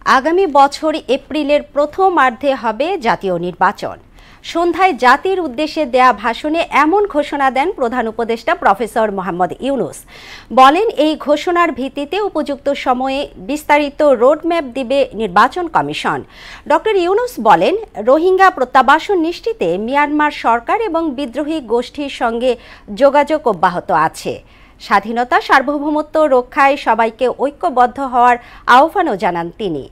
আগামী বছর এপ্রিলের প্রথমার্ধে হবে জাতীয় নির্বাচন। সন্ধ্যায় জাতির উদ্দেশ্যে দেয়া ভাষণে এমন ঘোষণা দেন প্রধান উপদেষ্টা প্রফেসর মোহাম্মদ ইউনূস। বলেন, এই ঘোষণার ভিত্তিতে উপযুক্ত সময়ে বিস্তারিত রোডম্যাপ দিবে নির্বাচন কমিশন। ডক্টর ইউনূস বলেন, রোহিঙ্গা প্রত্যাবাসন নিশ্চিতে মিয়ানমার সরকার এবং বিদ্রোহী গোষ্ঠীর সঙ্গে যোগাযোগ অব্যাহত আছে। স্বাধীনতা সার্বভৌমত্ব রক্ষায় সবাইকে ঐক্যবদ্ধ হওয়ার আহ্বানও জানান তিনি।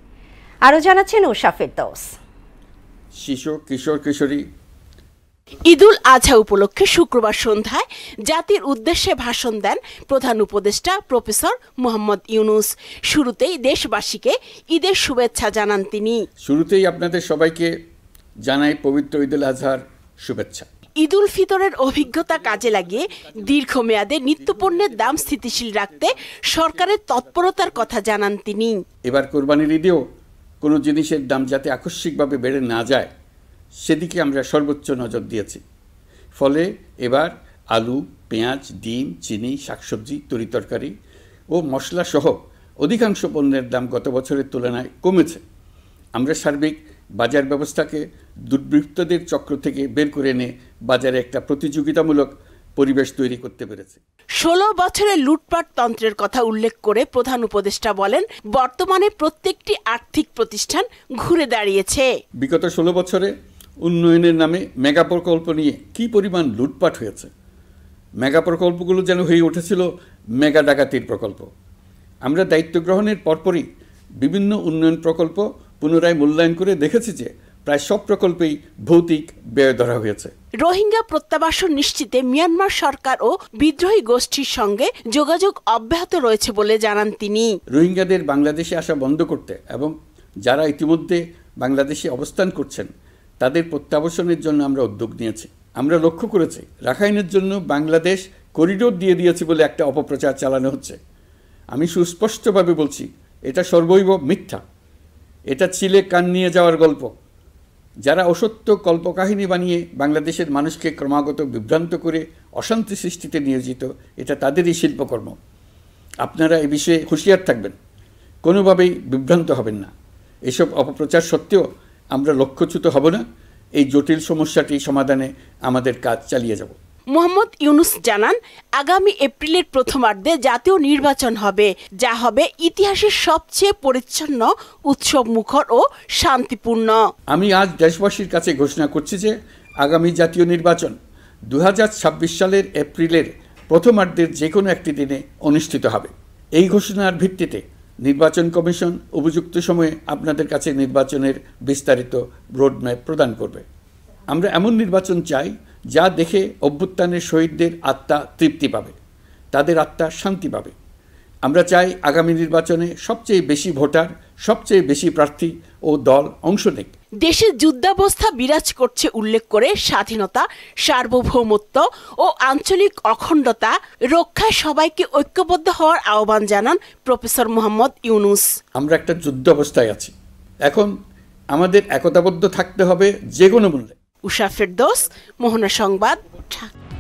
আরও জানাচ্ছেন উষা ফেরদৌস। শিশু কিশোর কিশোরী ঈদুল আজহা উপলক্ষে শুক্রবার সন্ধ্যায় জাতির উদ্দেশ্যে ভাষণ দেন প্রধান উপদেষ্টা প্রফেসর মোহাম্মদ ইউনূস। শুরুতেই দেশবাসীকে ঈদের শুভেচ্ছা জানান তিনি। শুরুতেই আপনাদের সবাইকে জানাই পবিত্র ঈদুল আজহার শুভেচ্ছা। ঈদুল ফিতরের অভিজ্ঞতা কাজে লাগিয়ে দীর্ঘমেয়াদে নিত্যপণ্যের দাম স্থিতিশীল রাখতে সরকারের তৎপরতার কথা জানান তিনি। এবার কোরবানির ঈদেও কোনো জিনিসের দাম যাতে আকস্মিকভাবে বেড়ে না যায় সেদিকে আমরা সর্বোচ্চ নজর দিয়েছি। ফলে এবার আলু, পেঁয়াজ, ডিম, চিনি, শাকসবজি, তরিতরকারি ও মশলা সহ অধিকাংশ পণ্যের দাম গত বছরের তুলনায় কমেছে। আমরা সার্বিক বাজার ব্যবস্থাকে দুর্বৃত্তদের চক্র থেকে বের করে এনে বাজারে একটা প্রতিযোগিতামূলক পরিবেশ তৈরি করতে পেরেছে। 16 বছরের লুটপাট তন্ত্রের কথা উল্লেখ করে প্রধান উপদেষ্টা বলেন, বর্তমানে প্রত্যেকটি আর্থিক প্রতিষ্ঠান ঘুরে দাঁড়িয়েছে। বিগত 16 বছরে উন্নয়নের নামে মেগা প্রকল্প নিয়ে কি পরিমাণ লুটপাট হয়েছে। মেগা প্রকল্পগুলো যেন হয়ে উঠেছিল মেগা ডাকাতির প্রকল্প। আমরা দায়িত্ব গ্রহণের পরপরই বিভিন্ন উন্নয়ন প্রকল্প পুনরায় মূল্যায়ন করে দেখেছি যে প্রায় সব প্রকল্পেই ভৌতিক ব্যয় ধরা হয়েছে। রোহিঙ্গা প্রত্যাবাসন নিশ্চিতে মিয়ানমার সরকার ও বিদ্রোহী গোষ্ঠীর সঙ্গে যোগাযোগ অব্যাহত রয়েছে বলে জানান তিনি। রোহিঙ্গাদের বাংলাদেশে আসা বন্ধ করতে এবং যারা ইতিমধ্যে বাংলাদেশে অবস্থান করছেন তাদের প্রত্যাবাসনের জন্য আমরা উদ্যোগ নিয়েছি। আমরা লক্ষ্য করেছি রাখাইনের জন্য বাংলাদেশ করিডোর দিয়ে দিয়েছে বলে একটা অপপ্রচার চালানো হচ্ছে। আমি সুস্পষ্টভাবে বলছি, এটা সর্বৈব মিথ্যা। এটা চিলে কান নিয়ে যাওয়ার গল্প। যারা অসত্য কল্পকাহিনী বানিয়ে বাংলাদেশের মানুষকে ক্রমাগত বিভ্রান্ত করে অশান্তি সৃষ্টিতে নিয়োজিত, এটা তাদেরই শিল্পকর্ম। আপনারা এ বিষয়ে হুঁশিয়ার থাকবেন, কোনোভাবেই বিভ্রান্ত হবেন না। এসব অপপ্রচার সত্ত্বেও আমরা লক্ষ্যচ্যুত হব না। এই জটিল সমস্যাটি সমাধানে আমাদের কাজ চালিয়ে যাব। মোহাম্মদ ইউনূস জানান, আগামী এপ্রিলের প্রথমার্ধে জাতীয় নির্বাচন হবে, যা হবে ইতিহাসের সবচেয়ে পরিচ্ছন্ন, উৎসব মুখর ও শান্তিপূর্ণ। আমি আজ দেশবাসীর কাছে ঘোষণা করছি যে আগামী জাতীয় নির্বাচন 2026 সালের এপ্রিলের প্রথমার্ধের যে কোনো একটি দিনে অনুষ্ঠিত হবে। এই ঘোষণার ভিত্তিতে নির্বাচন কমিশন উপযুক্ত সময়ে আপনাদের কাছে নির্বাচনের বিস্তারিত রোডম্যাপ প্রদান করবে। আমরা এমন নির্বাচন চাই যা দেখে অভ্যুত্থানের শহীদদের আত্মা তৃপ্তি পাবে, তাদের আত্মা শান্তি পাবে। আমরা চাই আগামী নির্বাচনে সবচেয়ে বেশি ভোটার, সবচেয়ে বেশি প্রার্থী ও দল অংশ নেক। দেশে যুদ্ধাবস্থা বিরাজ করছে উল্লেখ করে স্বাধীনতা, সার্বভৌমত্ব ও আঞ্চলিক অখণ্ডতা রক্ষায় সবাইকে ঐক্যবদ্ধ হওয়ার আহ্বান জানান প্রফেসর মোহাম্মদ ইউনূস। আমরা একটা যুদ্ধাবস্থায় আছি, এখন আমাদের একতাবদ্ধ থাকতে হবে যে কোনো মূল্যে। উষা ফেরদৌস, মোহনা সংবাদ, ঢাকা।